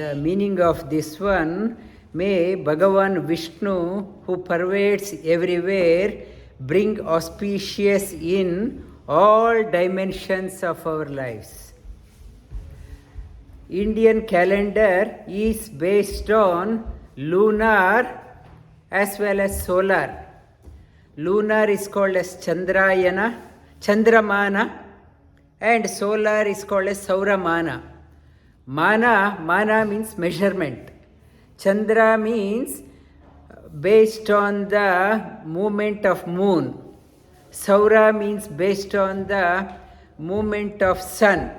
the meaning of this one, may Bhagavan Vishnu, who pervades everywhere, bring auspicious in all dimensions of our lives. Indian calendar is based on lunar as well as solar. Lunar is called as Chandramana, and solar is called as Souramana. Mana means measurement. Chandra means based on the movement of moon. Soura means based on the movement of sun.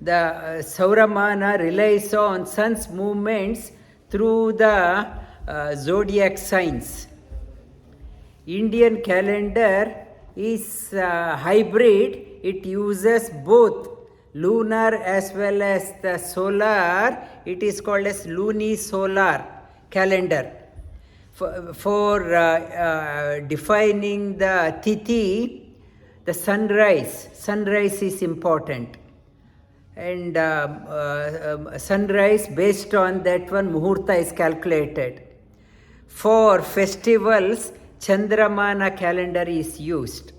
The Souramana relies on sun's movements through the zodiac signs. Indian calendar is hybrid. It uses both lunar as well as the solar. It is called as lunisolar calendar. For defining the tithi, the sunrise is important. And sunrise, based on that one, Muhurtha is calculated. For festivals, Chandramana calendar is used.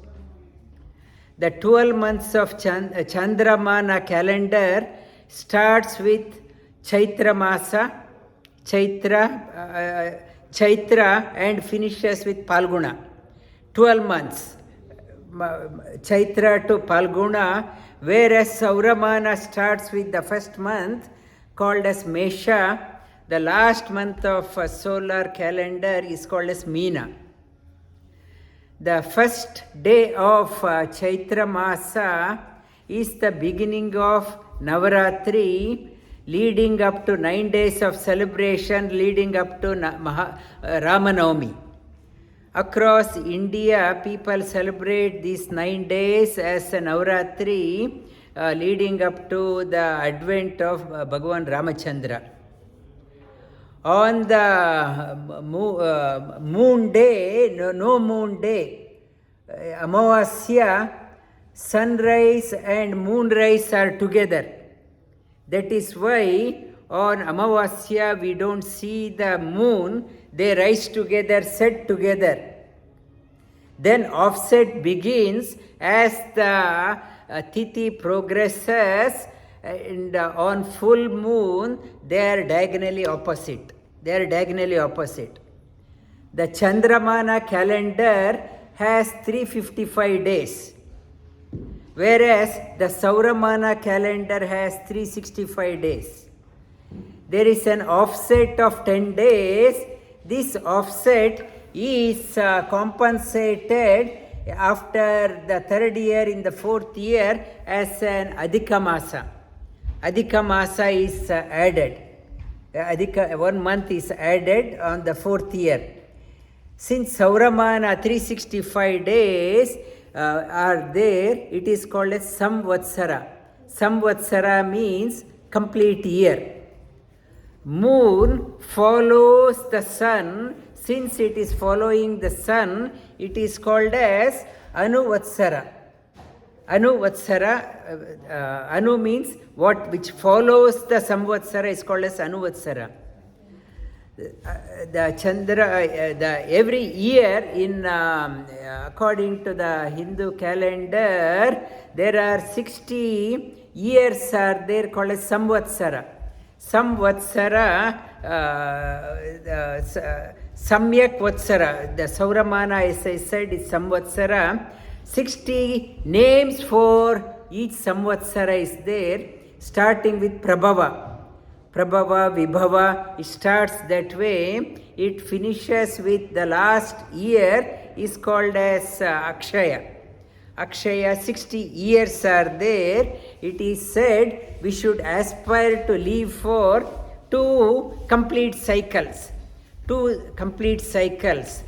The 12 months of Chandramana calendar starts with Chaitra and finishes with Phalguna. 12 months, Chaitra to Phalguna, whereas Souramana starts with the first month called as Mesha. The last month of solar calendar is called as Meena. The first day of Chaitra Masa is the beginning of Navaratri, leading up to 9 days of celebration, leading up to Rama Navami. Across India, people celebrate these 9 days as a Navaratri, leading up to the advent of Bhagawan Rama. On the moon day, no moon day, Amavasya, sunrise and moonrise are together. That is why on Amavasya we don't see the moon, they rise together, set together. Then offset begins as the tithi progresses, and on full moon they are diagonally opposite. The Chandramana calendar has 355 days, whereas the Souramana calendar has 365 days. There is an offset of 10 days. This offset is compensated after the third year in the fourth year as an Adhika Masa. Adhika Masa is added. 1 month is added on the fourth year. Since Souramana 365 days are there, it is called as Samvatsara. Samvatsara means complete year. Moon follows the sun. Since it is following the sun, it is called as Anuvatsara. Anu means what which follows the Samvatsara is called as Anuvatsara. The Chandra, every year in according to the Hindu calendar, there are 60 years are there called as Samvatsara. Samvatsara, Samyak Vatsara, the Souramana, as I said, is Samvatsara. 60 names for each Samvatsara is there, starting with Prabhava. Prabhava, Vibhava, it starts that way. It finishes with the last year is called as Akshaya. Akshaya, 60 years are there. It is said we should aspire to live for 2 complete cycles. 2 complete cycles.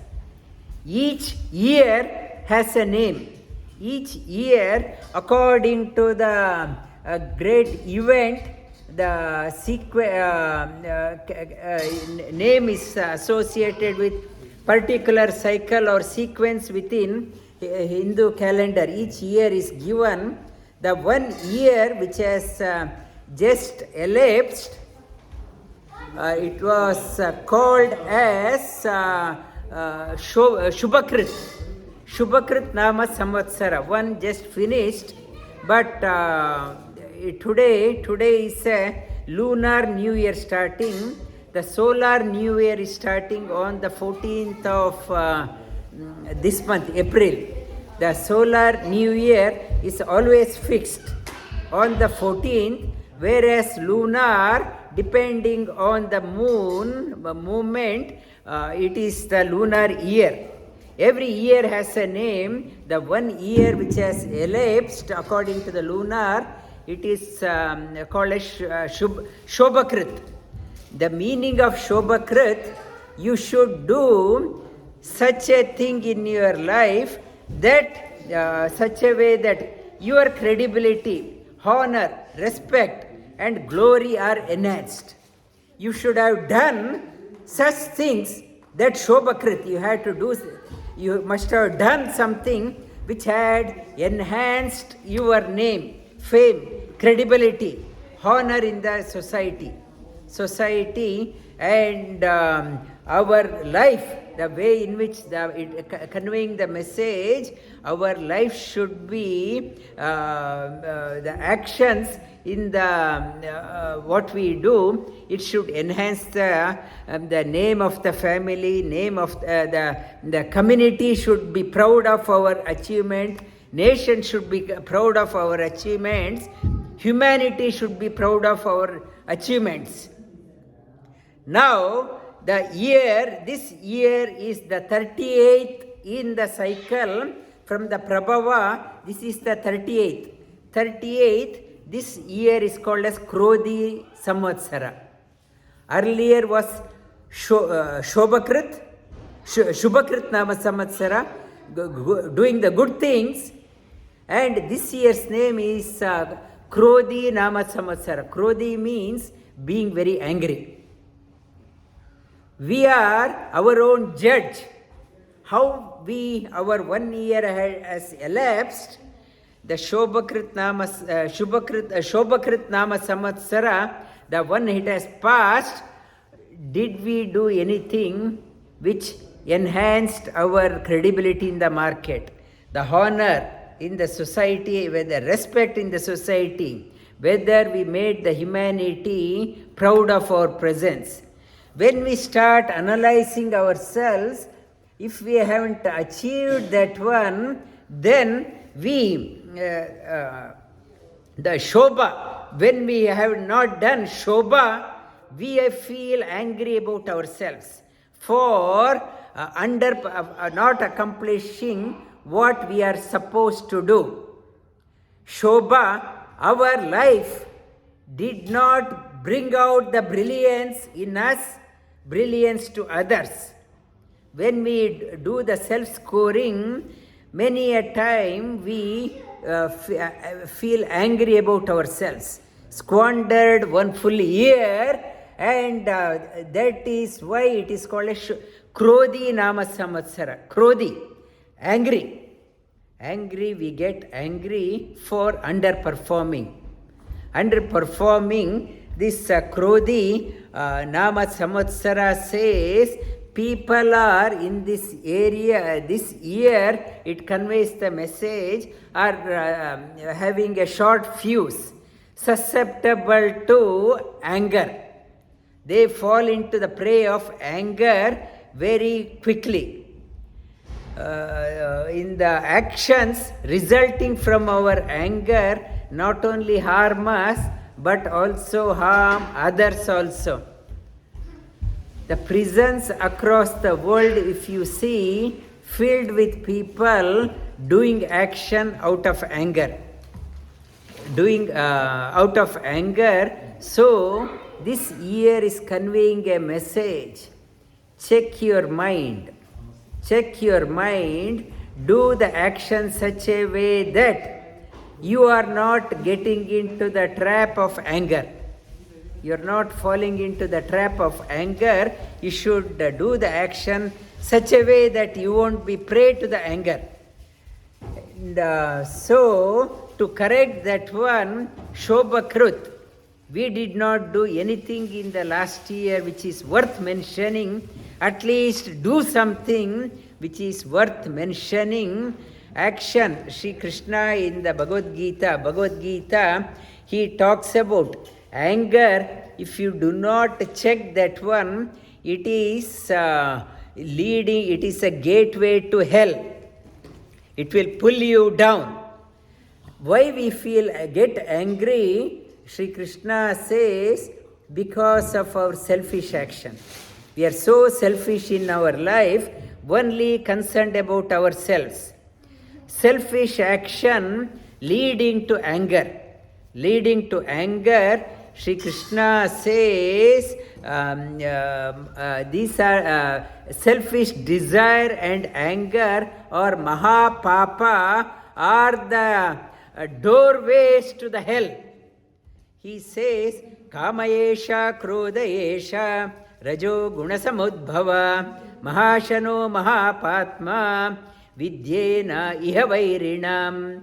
Each year has a name. Each year, according to the great event, the name is associated with particular cycle or sequence within Hindu calendar. Each year is given the 1 year which has just elapsed. It was called as Shubhakrit. Shubhakrit Nama Samvatsara. One just finished, but today is a lunar new year starting. The solar new year is starting on the 14th of this month, April. The solar new year is always fixed on the 14th, whereas lunar, depending on the moon movement, it is the lunar year. Every year has a name. The one year which has elapsed according to the lunar, it is called as Shobhakrit. The meaning of Shobhakrit, you should do such a thing in your life that such a way that your credibility, honor, respect and glory are enhanced. You should have done such things that Shobhakrit, you had to do, you must have done something which had enhanced your name, fame, credibility, honor in the society and our life, the way in which conveying the message, our life should be the actions in the what we do, it should enhance the name of the family, name of the community should be proud of our achievement, nation should be proud of our achievements, humanity should be proud of our achievements. Now, this year is the 38th in the cycle from the Prabhava. This is the 38th. 38th, this year is called as Krodhi Samvatsara. Earlier was Shubhakrit Nama Samvatsara, doing the good things. And this year's name is Krodhi Nama Samvatsara. Krodhi means being very angry. We are our own judge. How our 1 year has elapsed, the Shobhakrit Nama Samvatsara, the one it has passed, did we do anything which enhanced our credibility in the market, the honor in the society, whether respect in the society, whether we made the humanity proud of our presence? When we start analyzing ourselves, if we haven't achieved that one, then we, the Shobha, when we have not done Shobha, we feel angry about ourselves for not accomplishing what we are supposed to do. Shobha, our life did not bring out the brilliance in us, brilliance to others. When we do the self-scoring, many a time we feel angry about ourselves. Squandered one full year, and that is why it is called a Krodhi Nama Samvatsara. Krodhi, angry. Angry, we get angry for underperforming. This Krodhi Nama Samvatsara says, people are in this area, this year, it conveys the message, are having a short fuse, susceptible to anger. They fall into the prey of anger very quickly. In the actions resulting from our anger, not only harm us, but also harm others also. The prisons across the world, if you see, filled with people doing action out of anger. So, this year is conveying a message. Check your mind. Do the action such a way that you are not getting into the trap of anger. You are not falling into the trap of anger. You should do the action such a way that you won't be prey to the anger. And so, to correct that one, Shobhakrit, we did not do anything in the last year which is worth mentioning, at least do something which is worth mentioning. Action. Shri Krishna in the Bhagavad Gita, he talks about anger. If you do not check that one, it is leading, it is a gateway to hell. It will pull you down. Why we get angry? Shri Krishna says, because of our selfish action. We are so selfish in our life, only concerned about ourselves. Selfish action leading to anger. Leading to anger, Shri Krishna says, these are selfish desire and anger or Mahapapa are the doorways to the hell. He says, Kamayesha Krodayesha Rajo Gunasamudbhava Mahashano Mahapatma Vidyena Ihavairinam.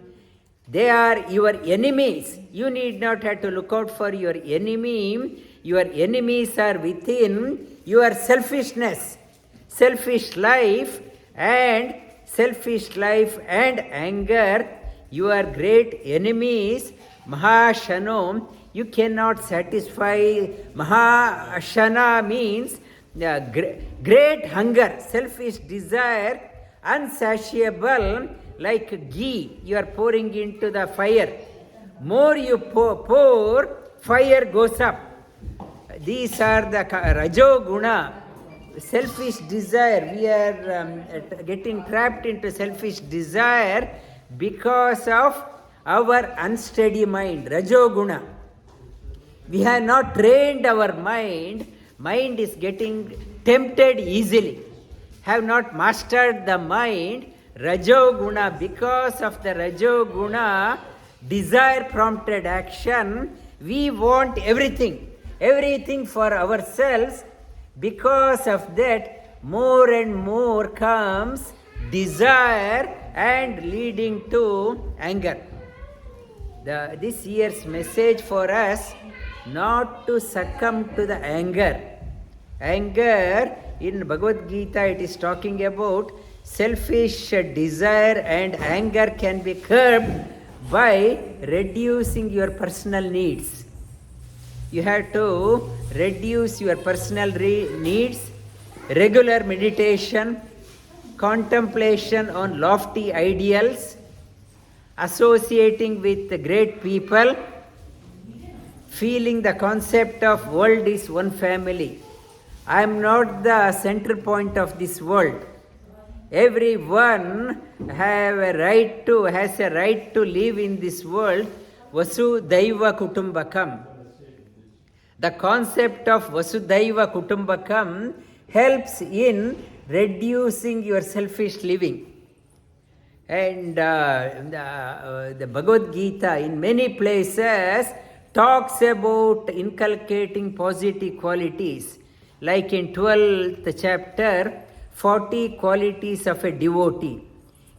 They are your enemies. You need not have to look out for your enemy. Your enemies are within your selfishness, selfish life and anger. Your great enemies, Mahashanom, you cannot satisfy. Mahashana means great hunger, selfish desire, unsatiable, like ghee you are pouring into the fire. More you pour, fire goes up. These are the Rajoguna, selfish desire. We are getting trapped into selfish desire because of our unsteady mind, Rajoguna. We have not trained our mind. Mind is getting tempted easily. Have not mastered the mind, Rajoguna. Because of the Rajoguna, desire prompted action, we want everything for ourselves. Because of that, more and more comes desire and leading to anger. This year's message for us, not to succumb to the anger. Anger, in Bhagavad Gita it is talking about selfish desire and anger can be curbed by reducing your personal needs. You have to reduce your personal needs, regular meditation, contemplation on lofty ideals, associating with great people, feeling the concept of world is one family. I am not the center point of this world. Everyone has a right to live in this world. Vasudhaiva Kutumbakam. The concept of Vasudhaiva Kutumbakam helps in reducing your selfish living. And the Bhagavad Gita in many places talks about inculcating positive qualities. Like in 12th chapter, 40 qualities of a devotee.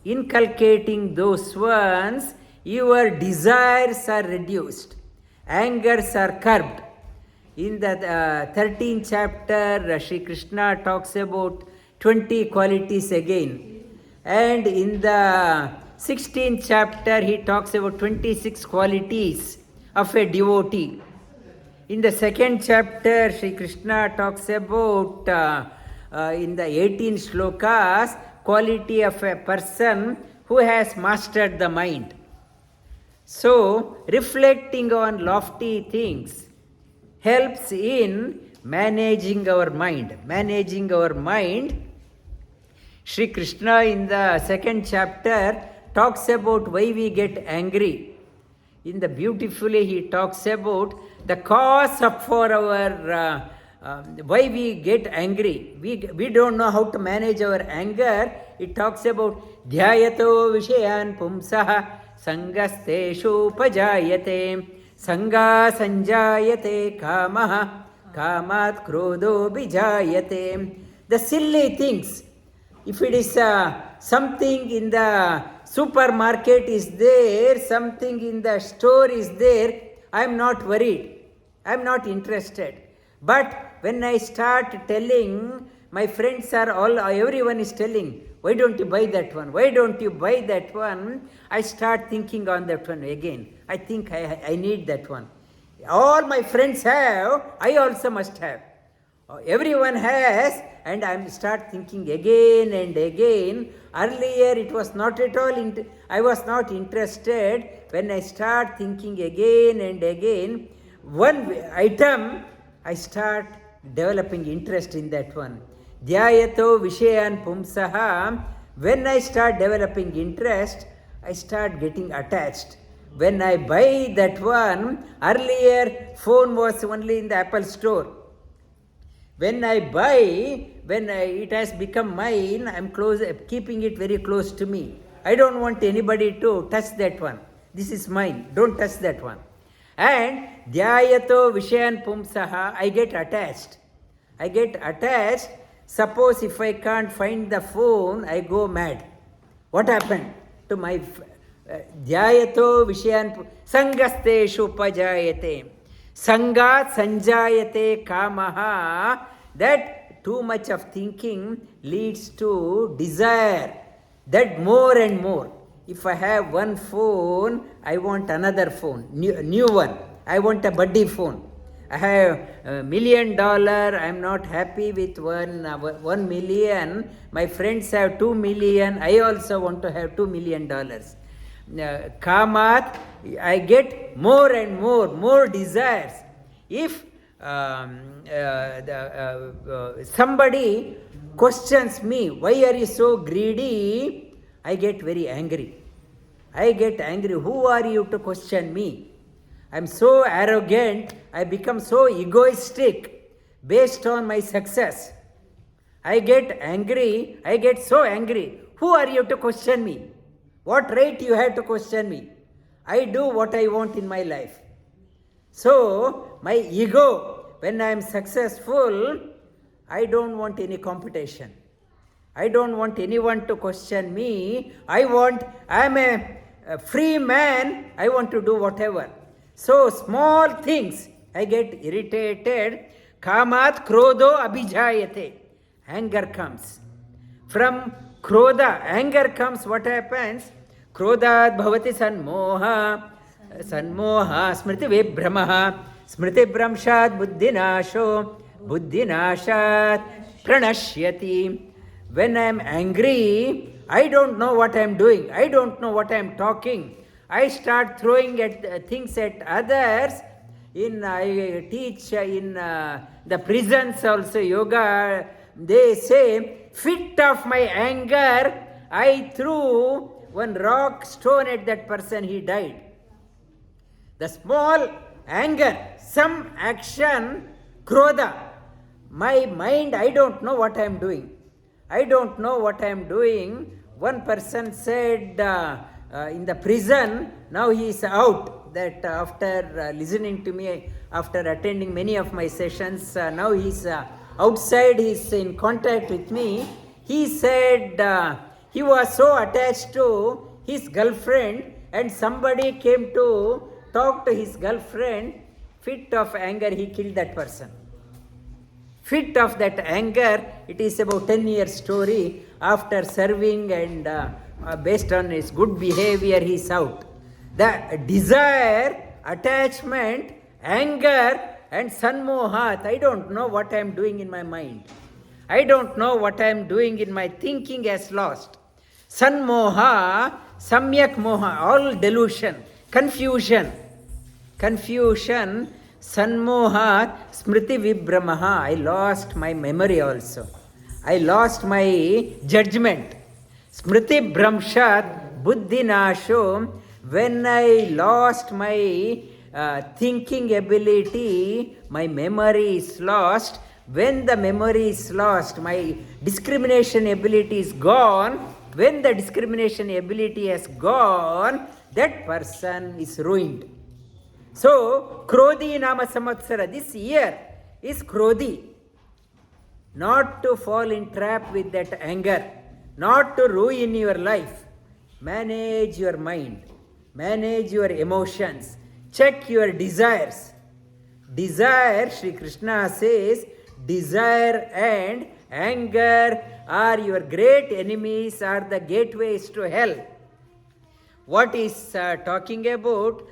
Inculcating those ones, your desires are reduced, angers are curbed. In the 13th chapter, Shri Krishna talks about 20 qualities again. And in the 16th chapter, he talks about 26 qualities of a devotee. In the second chapter, Shri Krishna talks about, in the 18 shlokas, quality of a person who has mastered the mind. So, reflecting on lofty things helps in managing our mind. Managing our mind. Shri Krishna in the second chapter talks about why we get angry. In the beautifully he talks about the cause for our why we get angry. We don't know how to manage our anger. It talks about dhyayato vishayan pumsaha sangasteshu pajayate sanga sanjayate kamaha kamat krodho bijayate. The silly things. If it is something in the supermarket is there, something in the store is there, I am not worried. I am not interested. But when I start telling, my friends are everyone is telling, why don't you buy that one? Why don't you buy that one? I start thinking on that one again. I think I need that one. All my friends have, I also must have. Everyone has, and I start thinking again and again. Earlier it was not at all, I was not interested. When I start thinking again and again, one item, I start developing interest in that one. Dhyayato Vishayan Pumsaha. When I start developing interest, I start getting attached. When I buy that one, earlier phone was only in the Apple store. When I buy, it has become mine, I'm keeping it very close to me. I don't want anybody to touch that one. This is mine. Don't touch that one. And Dhyayato Vishayan Pumsaha, I get attached. Suppose if I can't find the phone, I go mad. What happened to my Dhyayato Vishayan Sangasteshu Pajayate. Sangat Sanjayate Kamaha. That too much of thinking leads to desire. That more and more. If I have one phone, I want another phone, new one. I want a buddy phone. I have $1 million. I am not happy with $1 million. My friends have 2 million. I also want to have $2 million. Kamat, I get more and more desires. If somebody questions me, why are you so greedy? I get very angry. Who are you to question me? I am so arrogant. I become so egoistic based on my success. I get angry. I get so angry. Who are you to question me? What right you have to question me? I do what I want in my life. So, my ego, when I am successful, I don't want any competition. I don't want anyone to question me. I am a free man. I want to do whatever. So, small things, I get irritated. Kamat Krodho Abhijayate. Anger comes. From Krodha, anger comes, what happens? Krodhat Bhavati Sanmoha. Sanmoha Smriti Vibhramaha. Smriti Bramshat Buddhinasho. Buddhinashat Pranashyati. When I am angry, I don't know what I am doing. I don't know what I am talking. I start throwing at things at others. I teach in the prisons also, yoga. They say, fit of my anger, I threw one rock stone at that person, he died. The small anger, some action, krodha. My mind, I don't know what I am doing. One person said in the prison, now he is out. That after listening to me, after attending many of my sessions, now he is outside, he is in contact with me. He said he was so attached to his girlfriend, and somebody came to talk to his girlfriend. Fit of anger, he killed that person. Fit of that anger, it is about 10 years story. After serving and based on his good behavior, he is out. The desire, attachment, anger and sanmohat, I don't know what I am doing in my mind. I don't know what I am doing in my thinking has lost. Sanmoha, samyak moha, all delusion, confusion, sanmohat, smriti vibhramaha, I lost my memory also. I lost my judgment. Smriti bramshat, buddhi nasho, when I lost my thinking ability, my memory is lost. When the memory is lost, my discrimination ability is gone. When the discrimination ability has gone, that person is ruined. So, Krodhi Nama Samvatsara, this year is Krodhi. Not to fall in trap with that anger, not to ruin your life. Manage your mind, manage your emotions, check your desires. Desire, Shri Krishna says, desire and anger are your great enemies, are the gateways to hell. What is talking about?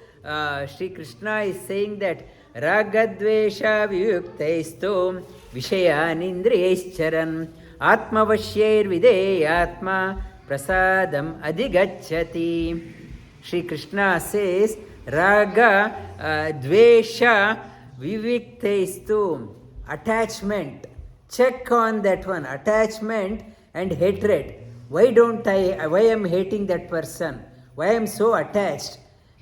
Shri Krishna is saying that Ragadvesha viyuktaistu vishayanindriyescharan atmavashyer videyatma prasadam adhigacchati. Shri Krishna says Raga Dvesha viviktaistu, attachment. Check on that one, attachment and hatred. Why am hating that person? Why am so attached?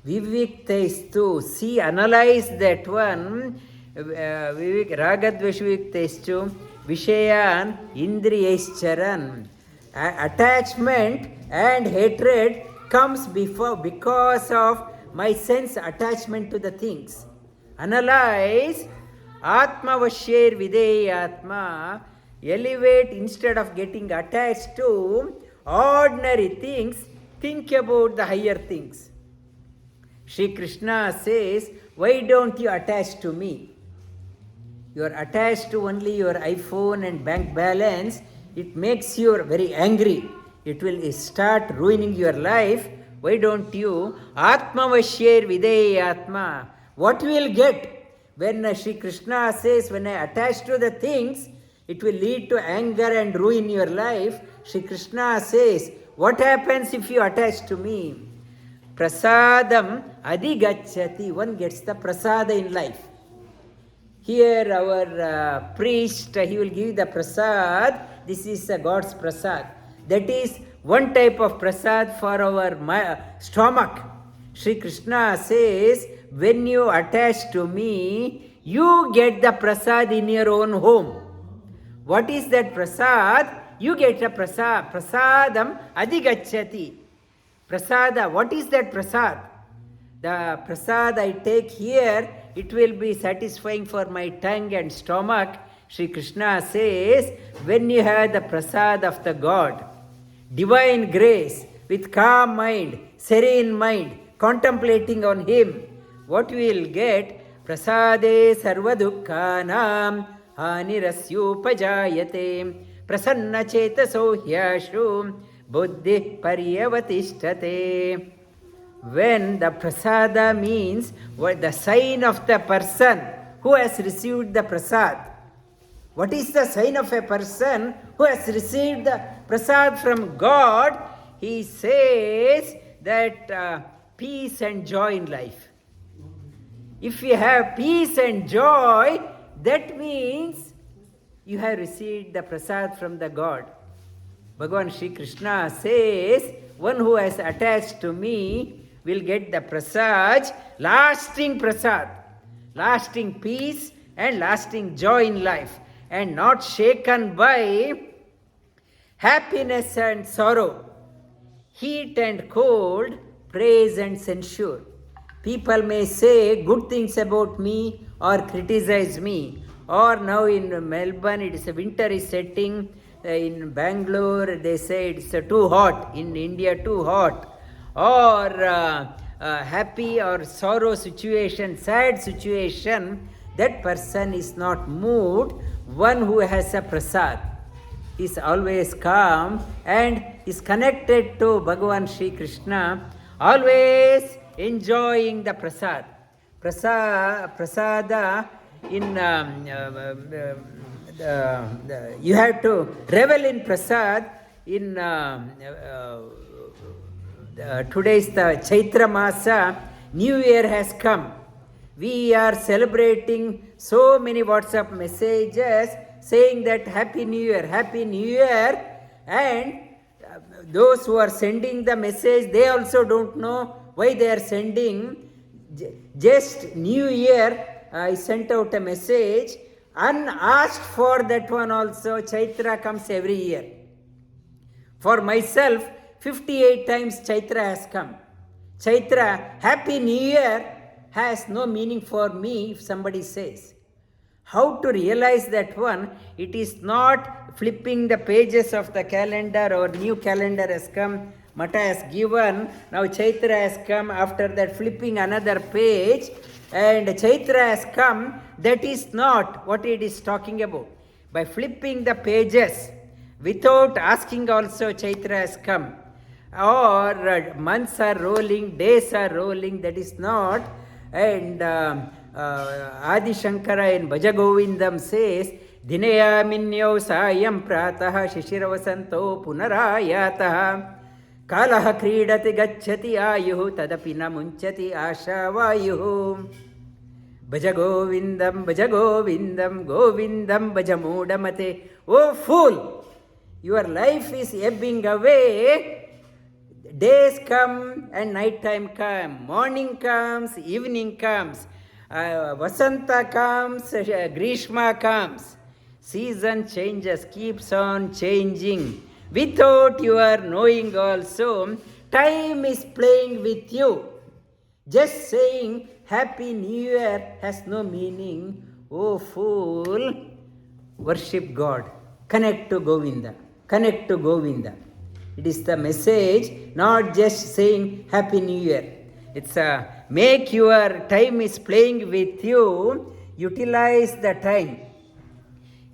Viviktaistu, see, analyze that one. Ragadveshviktaistu vishayan indriyescharan. Attachment and hatred comes because of my sense attachment to the things. Analyze. Atma vasher videyatma. Elevate instead of getting attached to ordinary things. Think about the higher things. Shri Krishna says, why don't you attach to me? You are attached to only your iPhone and bank balance. It makes you very angry. It will start ruining your life. Why don't you? Atma vasher videyatma. What you will get? When Shri Krishna says, when I attach to the things, it will lead to anger and ruin your life. Shri Krishna says, what happens if you attach to me? Prasadam adhigacchati. One gets the prasada in life. Here our priest, he will give the prasad. This is God's prasad. That is one type of prasad for our stomach. Shri Krishna says, when you attach to me, you get the prasad in your own home. What is that prasad? You get a prasad. Prasadam adhigacchati. Prasada, what is that prasad? The prasad I take here, it will be satisfying for my tongue and stomach. Shri Krishna says, when you have the prasad of the God, divine grace, with calm mind, serene mind, contemplating on Him, what we will get? Prasade sarvadukkanam hanirasyupajayate prasanna chetaso hyashu buddhi paryavatishtate. When the prasada means the sign of the person who has received the prasad. What is the sign of a person who has received the prasad from God? He says that peace and joy in life. If you have peace and joy, that means you have received the prasad from the God. Bhagavan Shri Krishna says, one who has attached to me will get the prasad, lasting peace and lasting joy in life, and not shaken by happiness and sorrow, heat and cold, praise and censure. People may say good things about me or criticize me. Or now in Melbourne, it is winter is setting. In Bangalore, they say it's too hot. In India, too hot. Or happy or sorrow situation, sad situation, that person is not moved. One who has a prasad is always calm and is connected to Bhagavan Shri Krishna, always enjoying the prasad. Prasada in you have to revel in prasad. In today is the Chaitra Masa, New Year has come. We are celebrating so many WhatsApp messages saying that Happy New Year, Happy New Year, and those who are sending the message, they also don't know why they are sending. Just New Year, I sent out a message, unasked for that one also. Chaitra comes every year. For myself, 58 times Chaitra has come. Chaitra, Happy New Year, has no meaning for me if somebody says. How to realize that one? It is not flipping the pages of the calendar, or new calendar has come, Mata has given, now Chaitra has come, after that flipping another page. and Chaitra has come, that is not what it is talking about. By flipping the pages, without asking also, Chaitra has come. Or months are rolling, days are rolling, that is not. And Adi Shankara in Bhajagovindam says, Dinayaminyau sayam pratah shishiravasanto punarayatah Kalaha kridati gacchati ayuhu tadapi na munchati ashavayuhu Bhajagovindam Bhajagovindam Govindam Bhajamudamate. Oh fool, your life is ebbing away. Days come and night time come, morning comes, evening comes, Vasanta comes, Grishma comes. Season changes, keeps on changing. Without your knowing also, time is playing with you. Just saying Happy New Year has no meaning. Oh fool, worship God. Connect to Govinda. Connect to Govinda. It is the message, not just saying Happy New Year. It's make your time is playing with you. Utilize the time.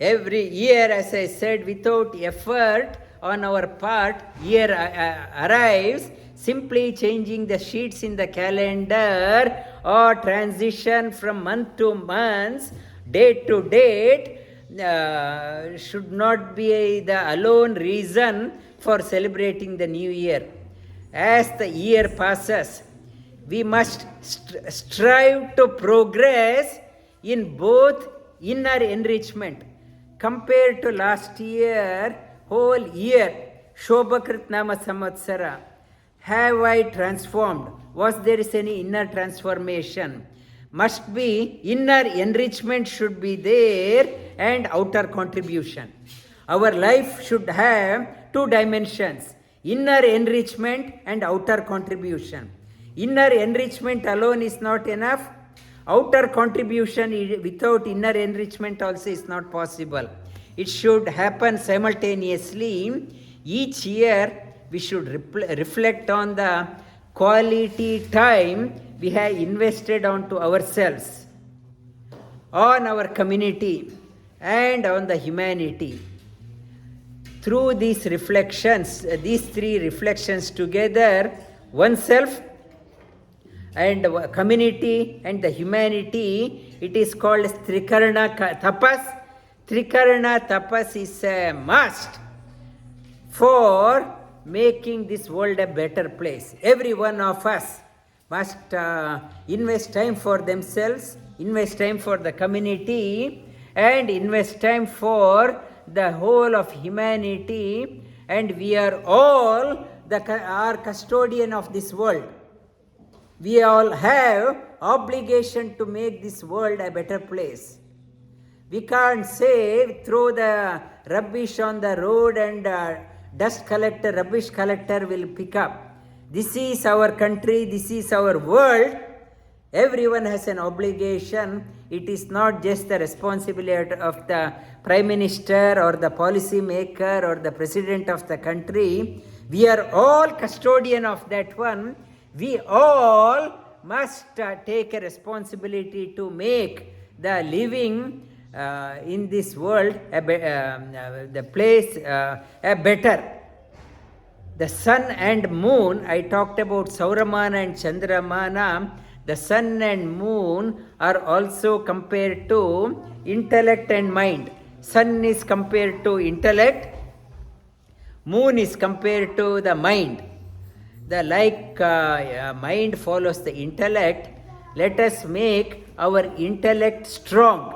Every year, as I said, without effort on our part, year arrives. Simply changing the sheets in the calendar or transition from month to month, date to date, should not be the alone reason for celebrating the new year. As the year passes, we must strive to progress in both inner enrichment. Compared to last year, whole year, Shobhakrit Nama Samvatsara, have I transformed? Was there is any inner transformation? Must be, inner enrichment should be there and outer contribution. Our life should have two dimensions, inner enrichment and outer contribution. Inner enrichment alone is not enough. Outer contribution without inner enrichment also is not possible. It should happen simultaneously. Each year we should reflect on the quality time we have invested onto ourselves, on our community, and on the humanity. Through these reflections, these three reflections together, oneself and community and the humanity, it is called Trikarna Tapas. Trikarna Tapas is a must for making this world a better place. Every one of us must invest time for themselves, invest time for the community, and invest time for the whole of humanity. And we are all our custodian of this world. We all have obligation to make this world a better place. We can't say throw the rubbish on the road and rubbish collector will pick up. This is our country, this is our world. Everyone has an obligation. It is not just the responsibility of the Prime Minister or the policy maker or the President of the country. We are all custodian of that one. We all must take a responsibility to make the living in this world the place a better. The sun and moon, I talked about Souramana and Chandramana. The sun and moon are also compared to intellect and mind. Sun is compared to intellect, moon is compared to the mind. The mind follows the intellect. Let us make our intellect strong.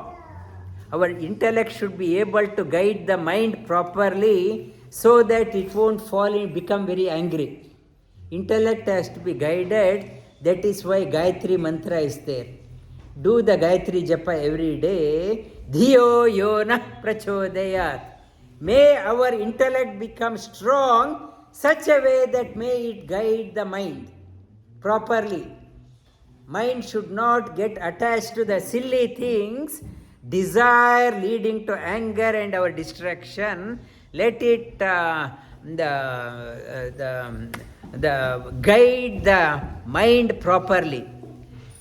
Our intellect should be able to guide the mind properly so that it won't become very angry. Intellect has to be guided. That is why Gayatri mantra is there. Do the Gayatri japa every day. Dhiyo yona prachodayat. May our intellect become strong such a way that may it guide the mind properly. Mind should not get attached to the silly things, desire leading to anger and our distraction. Let it guide the mind properly.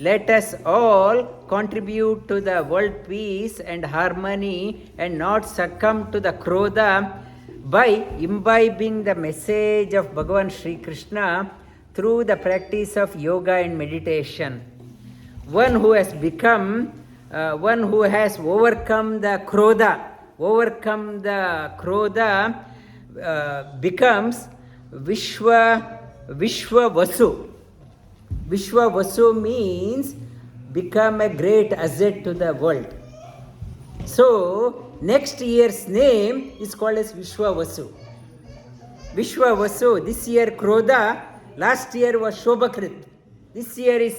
Let us all contribute to the world peace and harmony and not succumb to the Krodha by imbibing the message of Bhagavan Shri Krishna through the practice of yoga and meditation. One who has overcome the Krodha, becomes Vishwa Vasu. Vishwa Vasu means become a great asset to the world. So, next year's name is called as Vishwa Vasu. Vishwa Vasu, this year Krodha, last year was Shobhakrit. This year is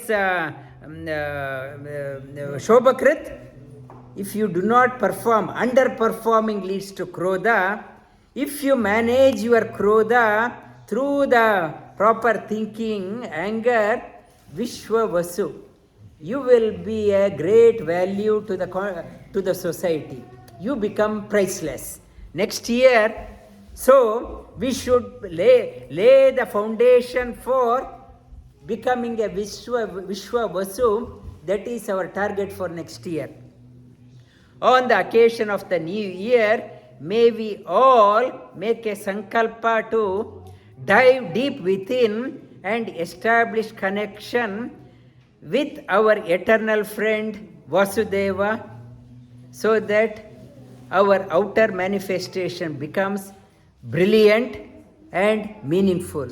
Shobhakrit. If you do not perform, underperforming leads to Krodha. If you manage your Krodha through the proper thinking, anger, Vishwa Vasu, you will be a great value to the society. You become priceless. Next year, so we should lay the foundation for becoming a Vishwa Vasu. That is our target for next year. On the occasion of the new year, may we all make a sankalpa to dive deep within and establish connection with our eternal friend Vasudeva, so that our outer manifestation becomes brilliant and meaningful.